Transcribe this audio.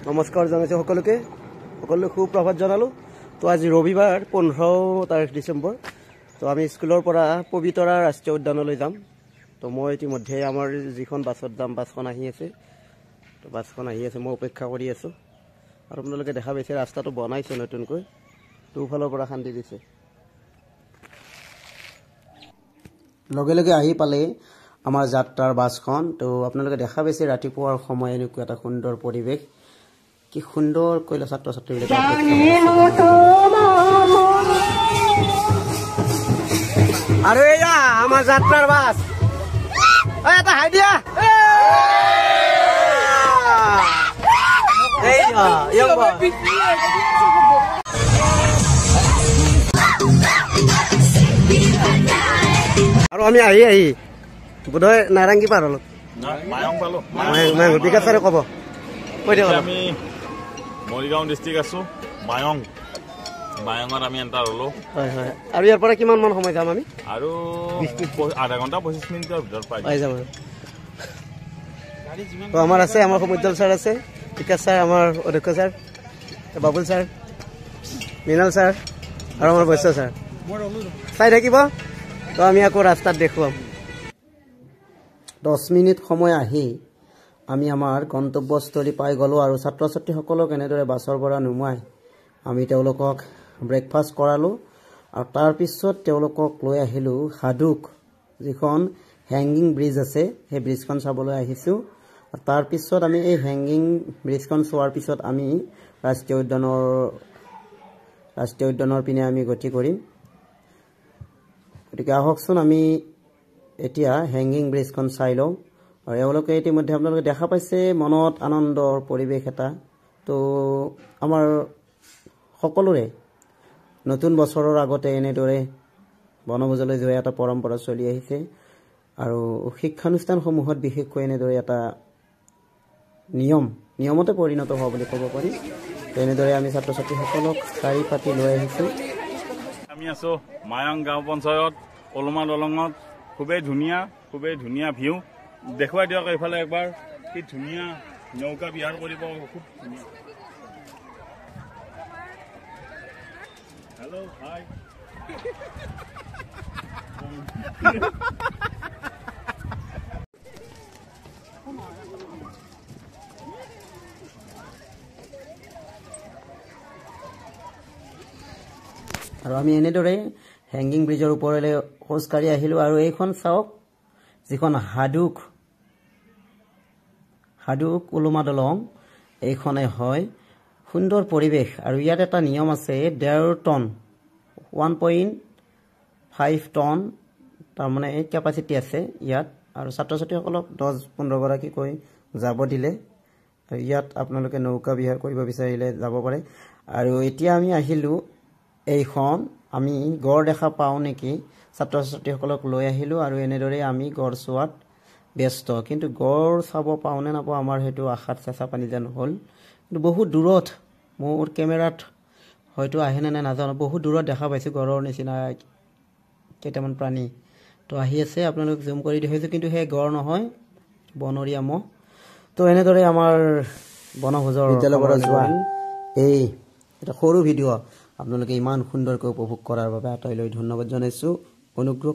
নমস্কাৰ জনাইছোঁ সকলোকে সুপ্ৰভাত জনালোঁ। তো আজি ৰবিবাৰ 15 তাৰিখ ডিচেম্বৰ। তো আমি স্কুলৰ পৰা পবিতৰা ৰাষ্ট্ৰীয় উদ্যানলৈ যাম। তো মই ইতিমধ্যে আমাৰ যিখন বাছত যাম বাছখন আহি আছে। তো বাছখন আহি আছে, মই অপেক্ষা কৰি আছোঁ। আৰু আপোনালোকে দেখা পাইছে ৰাস্তাটো বনাইছে নতুনকৈ, দুফালৰ পৰা খান্দি দিছে। লগে লগে আহি পালে আমাৰ যাত্ৰাৰ বাছখন। তো আপোনালোকে দেখা পাইছে ৰাতিপুৱাৰ সময় এনেকুৱা এটা সুন্দৰ পৰিৱেশ, কি সুন্দৰকৈ ছাত্ৰ ছাত্ৰীবিলাক আৰু এয়া আমাৰ যাত্ৰাৰ বাছ। এটা হাই দিয়া আৰু আমি আহি বোধহয় নাৰেংগী পাৰ হলো, বিকাশ ছাৰে ক'ব কৈ দিয়ক। আমি মৰিগাঁও ডিষ্ট্ৰিক্ট আছো, মায়ঙত আমি এণ্টাৰ হলো। হয় হয়। আৰু ইয়াৰ পৰা কিমান মান সময় যাম আমি? আৰু আধা ঘণ্টা 25 মিনিটৰ ভিতৰত পাই যাব। তো আমাৰ আছে, আমাৰ সমুদ্ৰ ছাৰ আছে, বিকাশ ছাৰ, আমাৰ অধ্যক্ষ sir, Babul sir, Mrinal sir আৰু আমাৰ বৈশ্য ছাৰ চাই থাকিব। তো আমি আকৌ ৰাস্তাত দেখুৱাম। 10 মিনিট সময় আহি আমি আমাৰ গন্তব্যস্থলী পাই গ'লোঁ। আৰু ছাত্ৰ ছাত্ৰীসকলক এনেদৰে বাছৰ পৰা নুমাই আমি তেওঁলোকক ব্ৰেকফাষ্ট কৰালোঁ। আৰু তাৰপিছত তেওঁলোকক লৈ আহিলোঁ হাডুক, যিখন হেংগিং ব্ৰিজ আছে, সেই ব্ৰিজখন চাবলৈ আহিছোঁ। তাৰপিছত আমি এই হেংগিং ব্ৰিজখন চোৱাৰ পিছত আমি ৰাষ্ট্ৰীয় উদ্যানৰ পিনে আমি গতি কৰিম। গতিকে আহকচোন আমি এতিয়া হেংগিং ব্ৰিজখন চাই লওঁ। আৰু এওঁলোকে ইতিমধ্যে আপোনালোকে দেখা পাইছে মনত আনন্দৰ পৰিৱেশ এটা। তো আমাৰ সকলোৰে নতুন বছৰৰ আগতে এনেদৰে বনভোজলৈ যোৱা এটা পৰম্পৰা চলি আহিছে। আৰু শিক্ষানুষ্ঠানসমূহত বিশেষকৈ এনেদৰে এটা নিয়মতে পৰিণত হোৱা বুলি ক'ব পাৰি। তেনেদৰে আমি ছাত্ৰ ছাত্ৰীসকলক চাৰি পাতি লৈ আহিছোঁ। আমি আছোঁ মায়ং গাঁও পঞ্চায়ত ওলমা দলঙত। খুবেই ধুনীয়া ভিউ দেখুৱাই দিয়ক এইফালে একবাৰ, কি ধুনীয়া নৌকা বিহাৰ কৰিব, খুব ধুনীয়া। হেল্ল' হাই। আৰু আমি এনেদৰে হেংগিং ব্ৰিজৰ ওপৰলৈ খোজকাঢ়ি আহিলোঁ। আৰু এইখন চাওক, যিখন হাডুক ওলমা দলং, এইখনে হয়। সুন্দৰ পৰিৱেশ। আৰু ইয়াত এটা নিয়ম আছে, 1.5 টন 1.5 টন তাৰমানে এই কেপাচিটি আছে ইয়াত। আৰু ছাত্ৰ ছাত্ৰীসকলক 10-15 গৰাকীকৈ যাব দিলে। আৰু ইয়াত আপোনালোকে নৌকা বিহাৰ কৰিব বিচাৰিলে যাব পাৰে। আৰু এতিয়া আমি আহিলোঁ এইখন, আমি গড় দেখা পাওঁ নেকি, ছাত্ৰ ছাত্ৰীসকলক লৈ আহিলোঁ। আৰু এনেদৰে আমি গড় চোৱাত ব্যস্ত। কিন্তু গড় চাব পাওঁ নে নাপাওঁ আমাৰ সেইটো আশাত চেঁচা পানী যেন হ'ল। কিন্তু বহুত দূৰত, মোৰ কেমেৰাত হয়তো আহেনে নে নাজানো, বহুত দূৰত দেখা পাইছোঁ গড়ৰ নিচিনা কেইটামান প্ৰাণী। তো আহি আছে, আপোনালোক জুম কৰি দেখিছোঁ, কিন্তু সেই গড় নহয়, বনৰীয়া মহ। তো এনেদৰে আমাৰ বনভোজৰ বিদ্যালয়ৰ পৰা যোৱা এই এটা সৰু ভিডিঅ' আপোনালোকে ইমান সুন্দৰকৈ উপভোগ কৰাৰ বাবে আটাইলৈ ধন্যবাদ জনাইছোঁ। অনুগ্ৰহ